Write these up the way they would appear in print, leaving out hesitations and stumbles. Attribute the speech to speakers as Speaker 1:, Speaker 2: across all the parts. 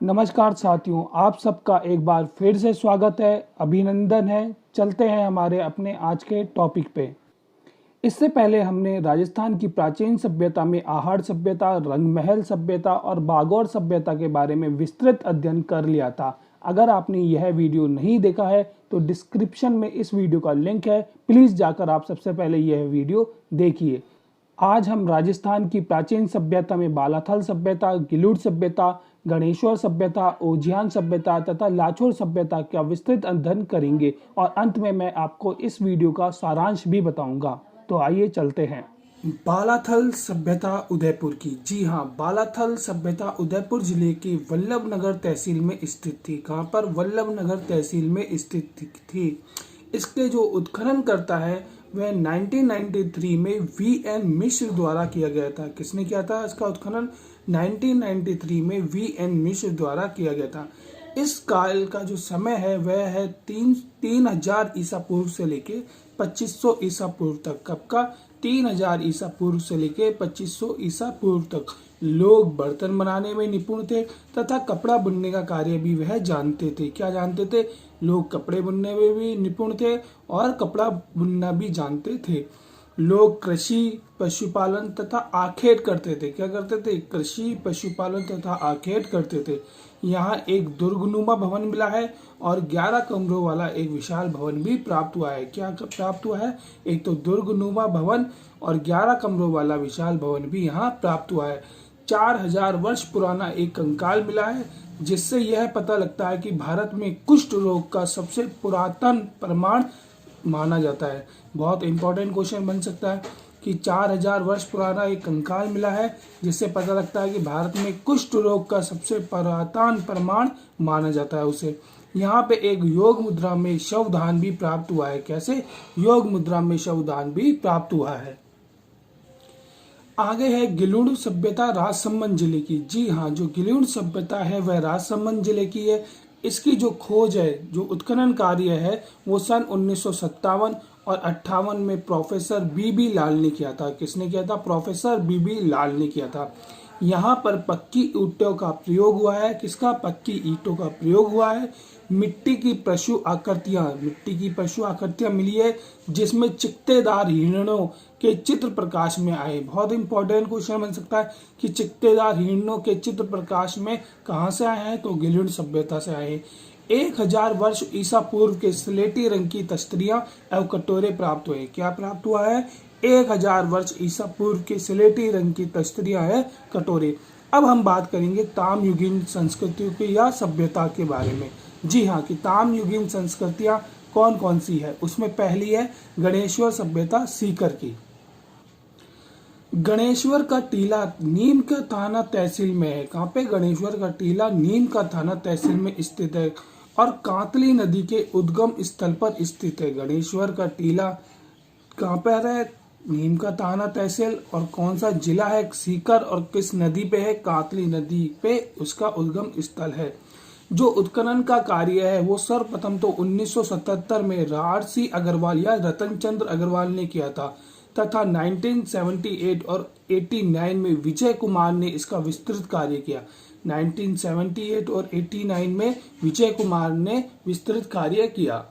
Speaker 1: नमस्कार साथियों, आप सबका एक बार फिर से स्वागत है, अभिनंदन है। चलते हैं हमारे अपने आज के टॉपिक पे। इससे पहले हमने राजस्थान की प्राचीन सभ्यता में आहड़ सभ्यता, रंगमहल सभ्यता और बागौर सभ्यता के बारे में विस्तृत अध्ययन कर लिया था। अगर आपने यह वीडियो नहीं देखा है तो डिस्क्रिप्शन में इस वीडियो का लिंक है, प्लीज़ जाकर आप सबसे पहले यह वीडियो देखिए। आज हम राजस्थान की प्राचीन सभ्यता में बालाथल सभ्यता, गिलुड़ सभ्यता, गणेश्वर सभ्यता, ओजियान सभ्यता तथा लाचौर सभ्यता का विस्तृत अध्ययन करेंगे और अंत में मैं आपको इस वीडियो का सारांश भी बताऊंगा। तो आइए चलते हैं। बालाथल सभ्यता उदयपुर की। जी हाँ, बालाथल सभ्यता उदयपुर जिले के वल्लभनगर तहसील में स्थित थी। कहाँ पर? वल्लभनगर तहसील में स्थित थी। इसके जो उत्खनन करता है वह 1993 में वी.एन. मिश्र द्वारा किया गया था। किसने किया था इसका उत्खनन? 1993 में वी.एन. मिश्र द्वारा किया गया था। इस काल का जो समय है वह है 3000 ईसा पूर्व से लेके 2500 ईसा पूर्व तक। कब का? 3000 ईसा पूर्व से लेके 2500 ईसा पूर्व तक। लोग बर्तन बनाने में निपुण थे तथा कपड़ा बुनने का कार्य भी वह जानते थे। क्या जानते थे? लोग कपड़े बुनने में भी निपुण थे और कपड़ा बुनना भी जानते थे। लोग कृषि, पशुपालन तथा आखेट करते थे। क्या करते थे? कृषि, पशुपालन तथा आखेट करते थे। यहाँ एक दुर्गनुमा भवन मिला है और 11 कमरों वाला एक विशाल भवन भी प्राप्त हुआ है। क्या प्राप्त हुआ है? एक तो दुर्गनुमा भवन और 11 कमरों वाला विशाल भवन भी यहाँ प्राप्त हुआ है। 4000 वर्ष पुराना एक कंकाल मिला है, जिससे यह पता लगता है कि भारत में कुष्ठ रोग का सबसे पुरातन प्रमाण माना जाता है। बहुत इंपॉर्टेंट क्वेश्चन बन सकता है कि 4000 वर्ष पुराना एक कंकाल मिला है, जिससे पता लगता है कि भारत में कुष्ठ रोग का सबसे पुरातन प्रमाण माना जाता है उसे। यहाँ पे एक योग मुद्रा में शवदान भी प्राप्त हुआ है। कैसे? योग मुद्रा में शवदान भी प्राप्त हुआ है। आगे है गिलुड़ सभ्यता राजसमंद जिले की। जी हाँ, जो गिलुड़ सभ्यता है वह राजसमंद जिले की है। इसकी जो खोज है, जो उत्खनन कार्य है, वो सन 1957 और 58 में प्रोफेसर बीबी लाल ने किया था। किसने किया था? प्रोफेसर बीबी लाल ने किया था। यहाँ पर पक्की ईंटों का प्रयोग हुआ है। किसका? पक्की ईंटों का प्रयोग हुआ है। मिट्टी की पशु आकृतियां मिली है, जिसमें चित्तेदार हिरणों के चित्र प्रकाश में आए। बहुत इंपॉर्टेंट क्वेश्चन बन सकता है कि चित्तेदार हिरणों के चित्र प्रकाश में कहाँ से आए हैं? तो गिलुड़ सभ्यता से आए हैं। 1000 वर्ष ईसा पूर्व के स्लेटी रंग की तस्तरियां एवं कटोरे प्राप्त हुए। क्या प्राप्त हुआ है? 1000 वर्ष ईसा पूर्व के स्लेटी रंग की तस्तरियां है, कटोरे। अब हम बात करेंगे तामयुगीन संस्कृतियों की या सभ्यता के बारे में। जी हाँ, कि तामयुगीन संस्कृतियां कौन कौन सी है। उसमें पहली है गणेश्वर सभ्यता सीकर की। गणेश्वर का टीला नीम का थाना तहसील में है। कहाँ पे? गणेश्वर का टीला नीम का थाना तहसील में स्थित है और कांतली नदी के उद्गम स्थल पर स्थित है। गणेश्वर का टीला कहाँ पर है? नीम का थाना तहसील। और कौन सा जिला है? सीकर। और किस नदी पे है? कांतली नदी पे उसका उद्गम स्थल है। जो उत्खनन का कार्य है वो सर्वप्रथम तो 1977 में राजसी अग्रवाल या रतन चंद्र अग्रवाल ने किया था तथा 1978 और 89 में विजय कुमार ने इसका विस्तृत कार्य किया। 1978 और 89 में विजय कुमार ने विस्तृत कार्य किया।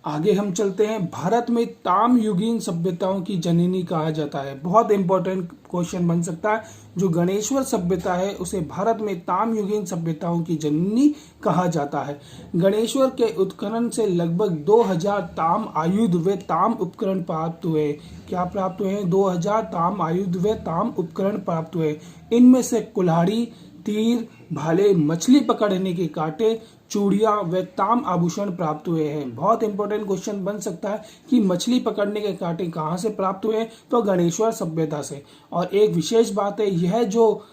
Speaker 1: आगे हम चलते हैं। भारत में तामयुगीन सभ्यताओं की जननी कहा जाता है। बहुत इंपॉर्टेंट क्वेश्चन बन सकता है। जो गणेश्वर सभ्यता है उसे भारत में तामयुगीन सभ्यताओं की जननी कहा जाता है। गणेश्वर के उत्खनन से लगभग 2000 ताम आयुध व ताम उपकरण प्राप्त हुए। क्या प्राप्त हुए हैं? 2000 ताम आयुध व ताम उपकरण प्राप्त हुए। इनमें से कुल्हाड़ी, तीर, भाले, मछली पकड़ने के कांटे, चूड़ियां व ताम आभूषण प्राप्त हुए हैं। बहुत इंपॉर्टेंट क्वेश्चन बन सकता है कि मछली पकड़ने के कांटे कहाँ से प्राप्त हुए हैं? तो गणेश्वर सभ्यता से। और एक विशेष बात है, यह जो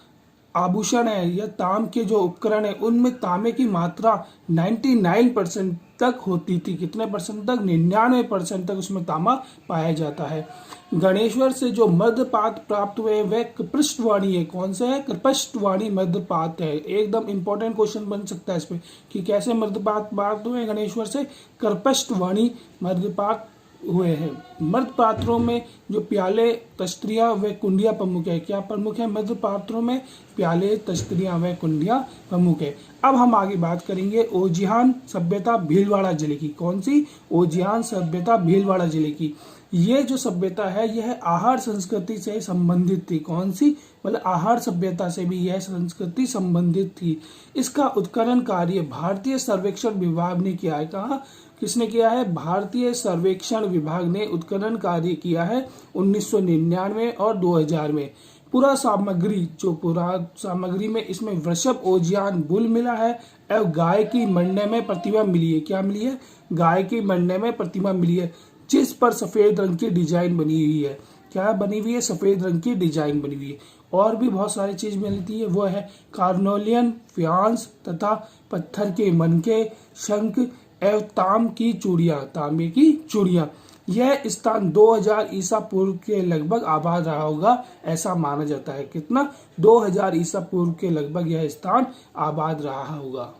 Speaker 1: आभूषण है या ताम के जो उपकरण है उनमें तांबे की मात्रा 99% तक होती थी। कितने परसेंट तक? 99% तक उसमें तांबा पाया जाता है। गणेश्वर से जो मर्दपात प्राप्त हुए वह कृपष्टवाणी है। कौन सा है? कृपष्टवाणी मर्दपात है। एकदम इंपॉर्टेंट क्वेश्चन बन सकता है इसमें कि कैसे मर्दपात प्राप्त हुए गणेश्वर से? कृपष्टवाणी मर्दपात हुए हैं। मर्द पात्रों में जो प्याले, तश्तरियाँ व कुंडिया प्रमुख है। क्या प्रमुख है मर्द पात्रों में? प्याले, तश्तरियाँ व कुंडिया प्रमुख है। अब हम आगे बात करेंगे ओजिहान सभ्यता भीलवाड़ा जिले की। कौन सी? ओजिहान सभ्यता भीलवाड़ा जिले की। ये जो सभ्यता है यह आहार संस्कृति से संबंधित थी। कौन सी? मतलब आहार सभ्यता से भी यह संस्कृति संबंधित थी। इसका उत्खनन कार्य भारतीय सर्वेक्षण विभाग ने किया है। कहाँ? किसने किया है? भारतीय सर्वेक्षण विभाग ने उत्खनन कार्य किया है 1999 और 2000 में। पुरा सामग्री में इसमें वृषभ ओजियान बुल मिला है एवं गाय की मंडे में प्रतिमा मिली है। क्या मिली है? गाय की मंडे में प्रतिमा मिली है, जिस पर सफेद रंग की डिजाइन बनी हुई है। क्या बनी हुई है? सफेद रंग की डिजाइन बनी हुई है। और भी बहुत सारी चीज मिलती है, वो है कार्नोलियन फ्यांस तथा पत्थर के मनके, शंख एवं तांबे की चूड़ियां। यह स्थान 2000 ईसा पूर्व के लगभग आबाद रहा होगा, ऐसा माना जाता है। कितना? 2000 ईसा पूर्व के लगभग यह स्थान आबाद रहा होगा।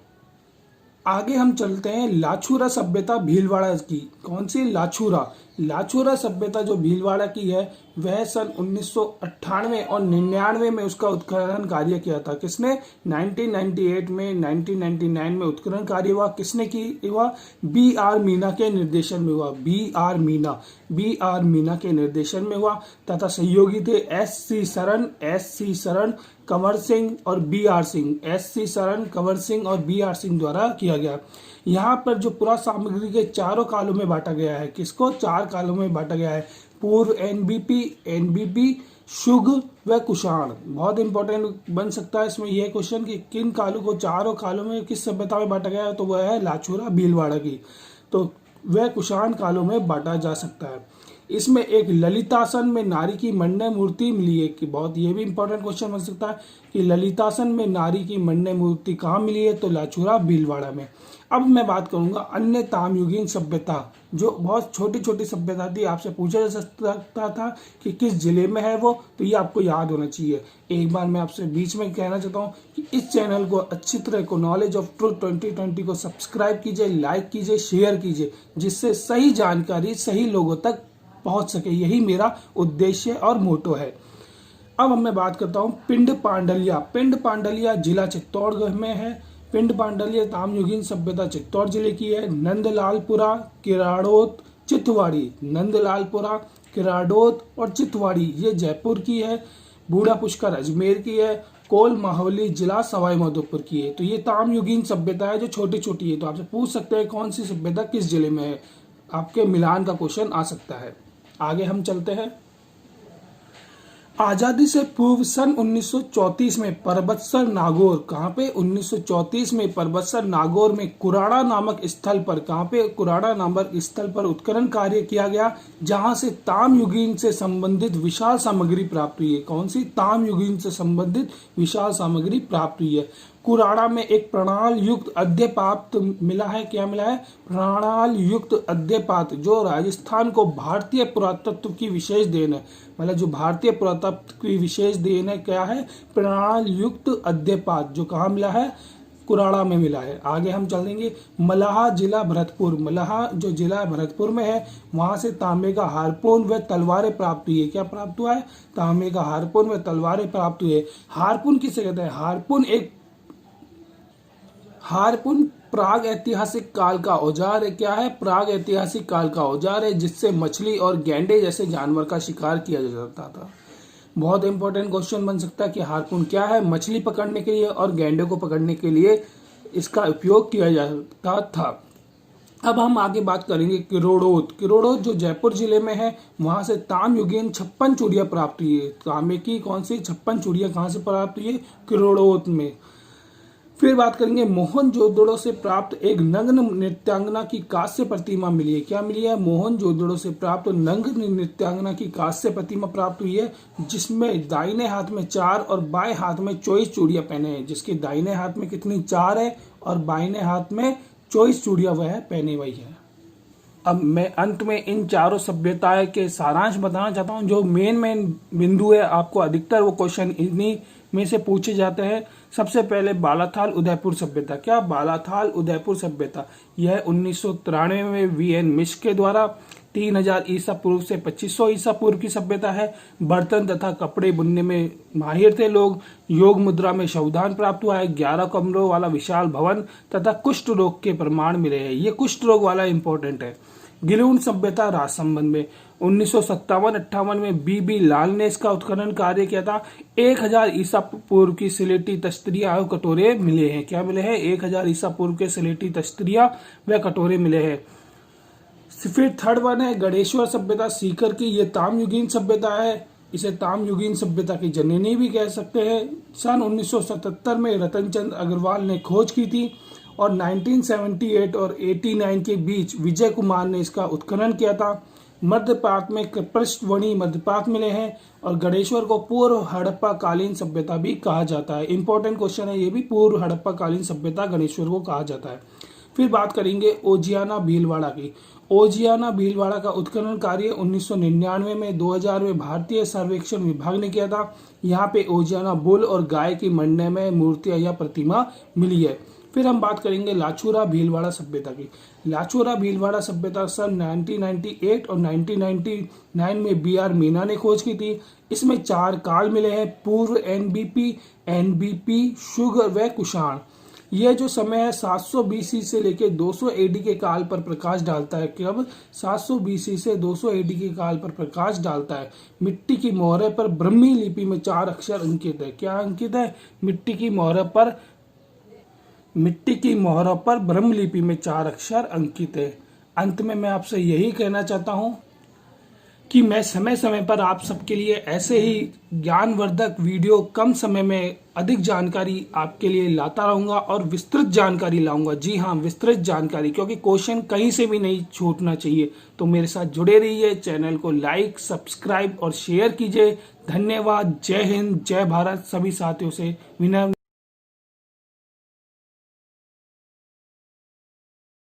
Speaker 1: आगे हम चलते हैं लाछुरा सभ्यता भीलवाड़ा की। कौन सी? लाछुरा सभ्यता जो भीलवाड़ा की है वह सन 1998 और 99 में उसका उत्खनन कार्य किया था। किसने? 1998 में, 1999 में उत्खनन कार्य हुआ। किसने हुआ? B.R. मीना के निर्देशन में हुआ। B.R. मीना के निर्देशन में हुआ तथा सहयोगी थे S.C. शरण, कंवर सिंह और B.R. सिंह। S.C. शरण, कंवर सिंह और B.R. सिंह द्वारा किया गया। यहाँ पर जो पुरा सामग्री के चारों कालों में बांटा गया है। किसको? 4 कालों में बांटा गया है। पूर्व NBP, शुग व कुषाण। बहुत इंपॉर्टेंट बन सकता है इसमें यह क्वेश्चन कि किन कालों को, चारों कालों में किस सभ्यता में बांटा गया है, तो वह है लाछुरा भीलवाड़ा की। तो वह कुषाण कालों में बांटा जा सकता है। इसमें एक ललितासन में नारी की मंडय मूर्ति मिली है। कि बहुत ये भी इंपॉर्टेंट क्वेश्चन बन सकता है कि ललितासन में नारी की मंडय मूर्ति कहाँ मिली है, तो लाछुरा भीलवाड़ा में। अब मैं बात करूंगा अन्य ताम्रयुगीन सभ्यता, जो बहुत छोटी छोटी सभ्यता थी। आपसे पूछा जा सकता था कि किस जिले में है वो, तो ये आपको याद होना चाहिए। एक बार मैं आपसे बीच में कहना चाहता हूँ कि इस चैनल को अच्छी तरह को नॉलेज ऑफ ट्रूथ 2020 को सब्सक्राइब कीजिए, लाइक कीजिए, शेयर कीजिए, जिससे सही जानकारी सही लोगों तक पहुंच सके। यही मेरा उद्देश्य और मोटो है। अब मैं बात करता हूँ पिंड पांडलिया जिला चित्तौड़गढ़ में है। पिंड पांडलिया ताम्रयुगीन सभ्यता चित्तौड़ जिले की है। नंदलालपुरा, किराड़ोत और चितवाड़ी ये जयपुर की है। बूढ़ा पुष्कर अजमेर की है। कोल माहौली जिला सवाई माधोपुर की है। तो ये ताम्रयुगीन सभ्यता है जो छोटी छोटी है। तो आपसे पूछ सकते हैं कौन सी सभ्यता किस जिले में है, आपके मिलान का क्वेश्चन आ सकता है। आगे हम चलते हैं। आजादी से पूर्व सन 1934 में परबतसर नागौर, कहाँ पे? 1934 में परबतसर नागौर में कुराड़ा नामक स्थल पर, कहाँ पे? कुराड़ा नामक स्थल पर उत्खनन कार्य किया गया, जहां से ताम्रयुगीन से संबंधित विशाल सामग्री प्राप्त हुई है। कौन सी? ताम्रयुगीन से संबंधित विशाल सामग्री प्राप्त हुई है। कुराड़ा में एक प्रणाल युक्त अद्यपात मिला है। क्या मिला है? प्रणाल युक्त अद्यपात, जो राजस्थान को भारतीय पुरातत्व की विशेष देन है। मतलब जो भारतीय पुरातत्व की विशेष देन है क्या है? प्रणाल युक्त अद्यपात, जो कहाँ मिला है? कुराड़ा में मिला है। आगे हम चलेंगे मलाहा जिला भरतपुर। मलाहा जो जिला भरतपुर में है, वहां से तांबे का हारपून व तलवारें प्राप्त हुई है। क्या प्राप्त हुआ है? तांबे का हारपून व तलवारें प्राप्त हुई है। हारपून किसे कहते हैं? हारपून प्राग ऐतिहासिक काल का औजार है। क्या है? प्राग ऐतिहासिक काल का औजार है, जिससे मछली और गैंडे जैसे जानवर का शिकार किया जाता था। बहुत इंपॉर्टेंट क्वेश्चन बन सकता है कि हारपून क्या है? मछली पकड़ने के लिए और गैंडे को पकड़ने के लिए इसका उपयोग किया जाता था। अब हम आगे बात करेंगे किरोड़ोत जो जयपुर जिले में है, वहां से ताम्रयुगीन 56 चूड़ियां प्राप्त हुई है। तांबे की कौन सी 56 चूड़ियां कहां से प्राप्त हुई है? किरोड़ोत में। फिर बात करेंगे मोहनजोदड़ो से प्राप्त एक नग्न नृत्यांगना की कांस्य प्रतिमा मिली है। क्या मिली है? मोहनजोदड़ो से प्राप्त नग्न नृत्यांगना की कांस्य प्रतिमा प्राप्त हुई है, जिसमें दाहिने हाथ में 4 और बाएं हाथ में 24 चूड़ियां पहने हैं। जिसके दाहिने हाथ में कितनी? 4 है और बाइने हाथ में 24 चूड़ियां वह पहने हुई है। अब मैं अंत में इन चारों सभ्यताएं के सारांश बताना चाहता हूं। जो मेन बिंदु है, आपको अधिकतर वो क्वेश्चन इन्हीं में से पूछे जाते हैं। सबसे पहले बालाथाल उदयपुर सभ्यता। क्या? बालाथाल उदयपुर सभ्यता। यह 1993 में VN मिश्र के द्वारा 3000 ईसा पूर्व से 2500 ईसा पूर्व की सभ्यता है। बर्तन तथा कपड़े बुनने में माहिर थे लोग। योग मुद्रा में शवदान प्राप्त हुआ है। 11 कमरों वाला विशाल भवन तथा कुष्ठ रोग के प्रमाण मिले हैं। ये कुष्ठ रोग वाला इंपॉर्टेंट है। गिलून सभ्यता राज संबंध में 1957-58 में बी लाल ने इसका उत्खनन कार्य किया था। 1000 ईसा पूर्व की सिलेटी तस्तरियां और कटोरे मिले हैं। क्या मिले हैं? 1000 ईसा पूर्व के सिलेटी तस्तरियां व कटोरे मिले हैं। फिर थर्ड वन है गणेश्वर सभ्यता सीकर की। ये ताम्रयुगीन सभ्यता है। इसे ताम्रयुगीन सभ्यता की जननी भी कह सकते हैं। सन 1977 में रतनचंद अग्रवाल ने खोज की थी और 1978 और 89 के बीच विजय कुमार ने इसका उत्खनन किया था। मध्य भारत में पृष्ठवणी मध्य भारत मिले हैं और गणेश्वर को पूर्व हड़प्पा कालीन सभ्यता भी कहा जाता है। इंपॉर्टेंट क्वेश्चन है ये भी, पूर्व हड़प्पा कालीन सभ्यता गणेश्वर को कहा जाता है। फिर बात करेंगे ओजियाना भीलवाड़ा की। ओजियाना भीलवाड़ा का उत्खनन कार्य 1999 में 2000 में भारतीय सर्वेक्षण विभाग ने किया था। यहाँ पे ओजियाना बुल और गाय की मंडे मूर्तियां या प्रतिमा मिली है। फिर हम बात करेंगे लाचुरा भीलवाड़ा सभ्यता की। लाचुरा भीलवाड़ा सभ्यता सन 1998 और 1999 में BR मीना ने खोज की थी। इसमें 4 काल मिले हैं, पूर्व NBP, शुग व कुषाण। यह जो समय है 700 BC से लेकर 200 AD के काल पर प्रकाश डालता है। कब? 700 BC से 200 AD के काल पर प्रकाश डालता है। मिट्टी की मोहरे पर ब्रह्मी लिपि में 4 अक्षर अंकित है। क्या अंकित है? मिट्टी की मोहरों पर ब्रह्म लिपि में 4 अक्षर अंकित है। अंत में मैं आपसे यही कहना चाहता हूं कि मैं समय समय पर आप सबके लिए ऐसे ही ज्ञानवर्धक वीडियो कम समय में अधिक जानकारी आपके लिए लाता रहूंगा और विस्तृत जानकारी लाऊंगा। जी हाँ, विस्तृत जानकारी, क्योंकि क्वेश्चन कहीं से भी नहीं छूटना चाहिए। तो मेरे साथ जुड़े रहिए, चैनल को लाइक, सब्सक्राइब और शेयर कीजिए। धन्यवाद। जय हिंद, जय भारत। सभी साथियों से विनम्र